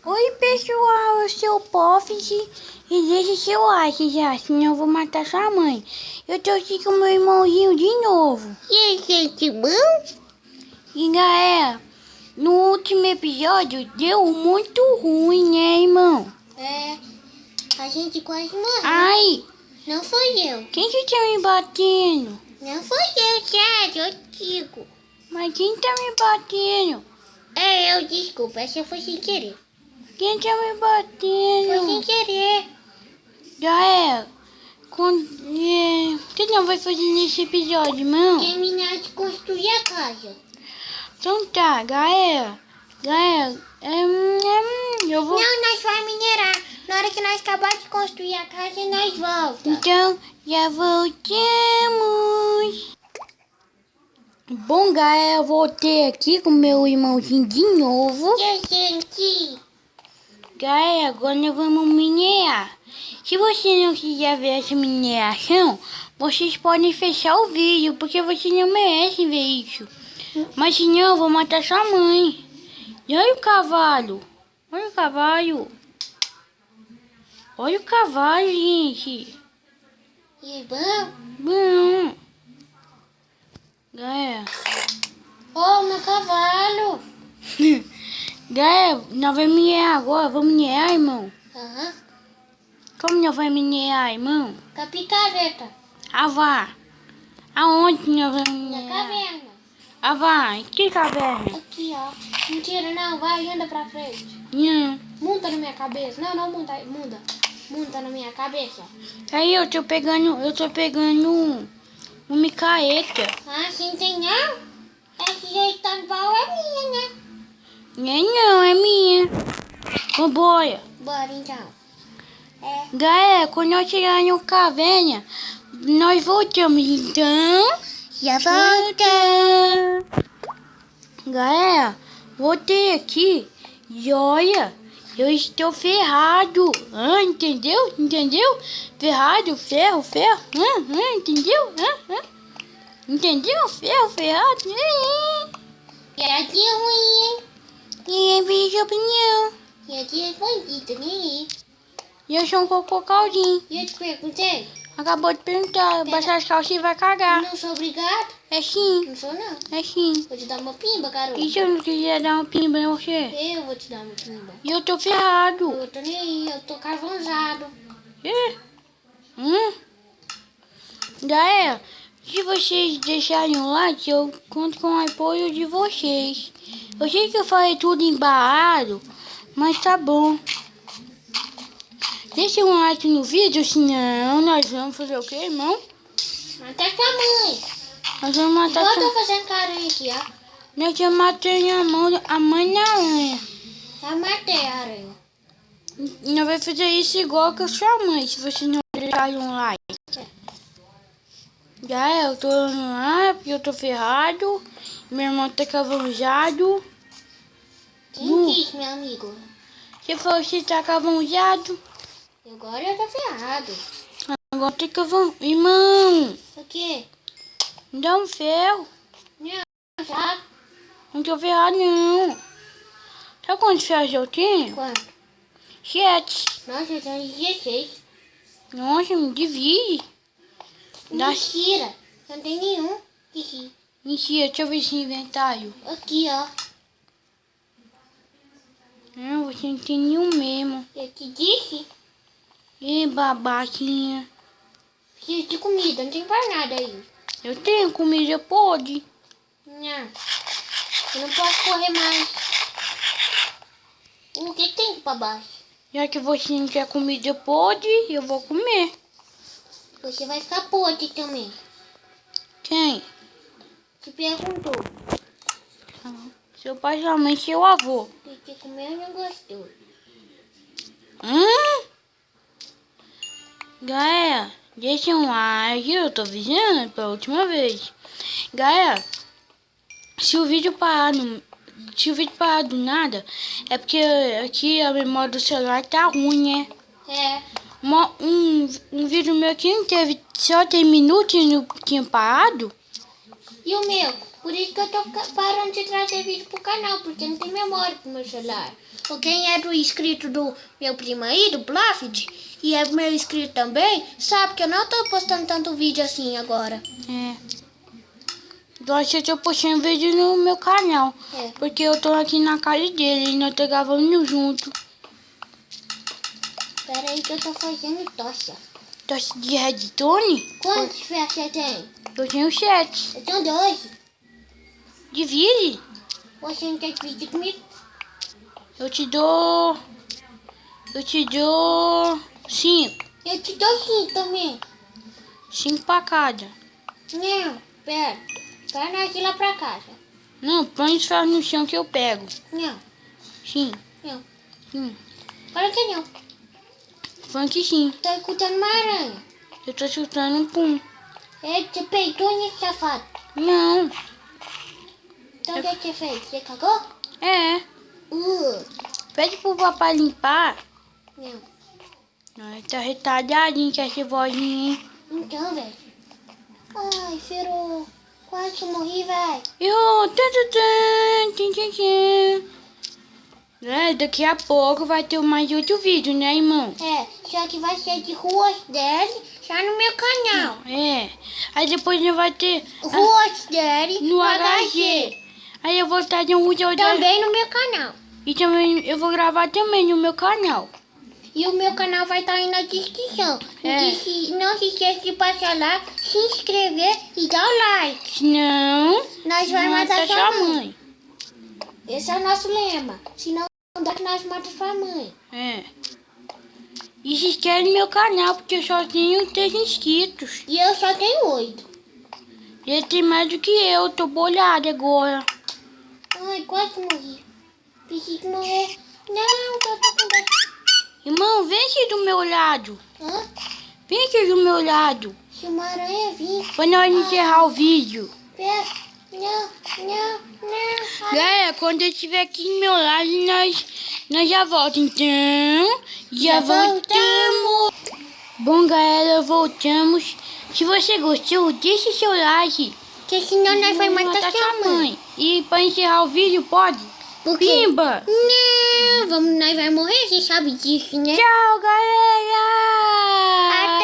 Oi pessoal, eu sou o Poffs e deixa seu like já, senão eu vou matar sua mãe. Eu tô aqui com meu irmãozinho de novo. E aí, gente, bom? E galera, no último episódio deu muito ruim, né, irmão? É, a gente quase morreu. Ai, Não foi eu. quem que tá me batendo? Não foi eu, sério, eu digo. Mas quem tá me batendo? É eu, desculpa, essa foi sem querer. Quem tá me Foi sem batendo? querer. Galera, o que não vai fazer nesse episódio, irmão? Terminar de construir a casa. Então tá, galera, eu vou... Não, nós vamos minerar. Na hora que nós acabar de construir a casa, nós voltamos. Então, já voltamos. Bom, galera, eu voltei aqui com meu irmãozinho de novo. E aí, gente? Galera, agora nós vamos minerar. Se você não quiser ver essa mineração, vocês podem fechar o vídeo, porque vocês não merecem ver isso. Mas senão eu vou matar sua mãe. E olha o cavalo. Olha o cavalo. Olha o cavalo, gente. E bom? Bom. Galera. Oh, meu cavalo. Galera, nós vamos minerar agora. Vamos minerar, irmão? Aham. Como nós vamos minerar, irmão? Com a picareta. Vá. Aonde nós vamos Na minerar? caverna. Vá. Que caverna? Aqui, ó. Mentira, não. Vai, anda pra frente. Não. Monta na minha cabeça. Não, não monta. Muda. Monta na minha cabeça. Aí eu tô pegando um micaeta. Ah, sim, tem não? Esse jeito tá igual é minha, né? Não, é minha. Vambora. Bora, então. É. Galera, quando nós chegar no caverna, nós voltamos. Então... Já Galera, voltei aqui e olha, eu estou ferrado. Entendeu? Entendeu? Ferrado, ferro. Entendeu? Entendeu? Ferro, ferrado. Piadinha ruim, hein? Ninguém pediu opinião. Piadinha bandida, né? E eu sou um cocô caldinho. E eu te perguntei? Acabou de perguntar, baixar as calças e vai cagar. Não sou obrigado? É sim, Não sou, não. é sim. Vou te dar uma pimba, garoto. E se eu não quiser dar uma pimba em você? Eu vou te dar uma pimba. E eu tô ferrado. Eu tô nem aí, eu tô carvãozado. Galera, se vocês deixarem um like, eu conto com o apoio de vocês. Eu sei que eu falei tudo embarrado, mas tá bom. Deixa um like no vídeo, senão nós vamos fazer o quê, irmão? Matar sua mãe. Nós vamos matar Igual eu tô fazendo carinho aqui, ó. Nós já matamos a mãe da aranha. Já matei a aranha. Nós vamos fazer isso igual que a sua mãe, se vocês não deixarem um like. Galera, eu tô lá porque eu tô ferrado. Meu irmão tá cavanjado. Quem quis, meu amigo? Se você tá cavanjado, Agora eu tô ferrado. agora tem cavanjado. Irmão, O quê? me dá um ferro. Não, já. Não tô ferrado, não. Sabe quantos ferros eu tenho? Quanto? 7. Nossa, eu tenho 16. Nossa, me divide. Dá... Mentira. Não tem nenhum. Aqui. Mentira, deixa eu ver esse inventário. Aqui, ó. Não, você não tem nenhum mesmo. Eu te disse. Ih, babaquinha. Preciso de comida. Não tem mais nada aí. Eu tenho comida podre. Não. Eu não posso correr mais. O que tem pra baixo? Já que você não quer comida podre, eu vou comer. Você vai ficar podre também. Quem? Te perguntou. Seu pai, sua mãe, seu avô. Você comeu e não gostou. Galera, deixa um like, eu tô avisando pela última vez. Galera, se o vídeo parar do nada, é porque aqui a memória do celular tá ruim, né? É. Um vídeo meu que não teve, só tem minutos e não tinha parado. E o meu? Por isso que eu tô parando de trazer vídeo pro canal, porque não tem memória pro meu celular. Ou quem é do inscrito do meu primo aí, do Bluffed, e é meu inscrito também, sabe que eu não tô postando tanto vídeo assim agora. Eu tô postando vídeo no meu canal. É. Porque eu tô aqui na casa dele e nós tá gravando junto. Pera aí que eu tô fazendo tocha. Tosse de redstone? Quantos ferros você tem? Eu tenho 7. Eu tenho 2. Divide. Você não quer dividir comigo? Eu te dou 5. Eu te dou 5 também. 5 pra cada. Não, pera. Vai nós ir lá pra casa. Não, põe os ferros no chão que eu pego. Não, Sim. não. Sim. Fala que não. Põe que sim. Tô escutando uma aranha. Eu tô chutando um pum. Você peitou nesse safado. Não. Então o que você fez? Você cagou? É. Pede pro papai limpar. Não. Ai, tá retardadinho que essa vozinha, hein? Então, velho. Ai, Fero. Quase que eu morri, velho. Eu... Daqui a pouco vai ter mais outro vídeo, né, irmão? É, só que vai ser de ruas dele, já no meu canal. É. Aí depois vai ter Ruas dele no HG. Aí eu vou estar de um vídeo Também no meu canal. E também eu vou gravar também no meu canal. E o meu canal vai estar aí na descrição. É. E não se esqueça de passar lá, se inscrever e dar o like. Senão, Nós vamos matar mata sua mãe. Esse é o nosso lema. Se não dá que nós matamos sua mãe. É. E se inscreve no meu canal, porque eu só tenho 3 inscritos. E eu só tenho 8. Ele tem mais do que eu, tô bolhada agora. Ai, quase morri. Preciso morrer. Não, tô com dor. Irmão, vem aqui do meu lado. Hã? Vem aqui do meu lado. Se uma aranha vir. Pra nós encerrar o vídeo. Pera. Não. Galera, quando eu estiver aqui do meu lado, nós já voltamos. Então, já voltamos. Bom, galera, voltamos. Se você gostou, deixe seu like. Porque senão nós vamos matar sua mãe. E pra encerrar o vídeo, pode? Por quê? Pimba! Não, nós vamos morrer, você sabe disso, né? Tchau, galera! Até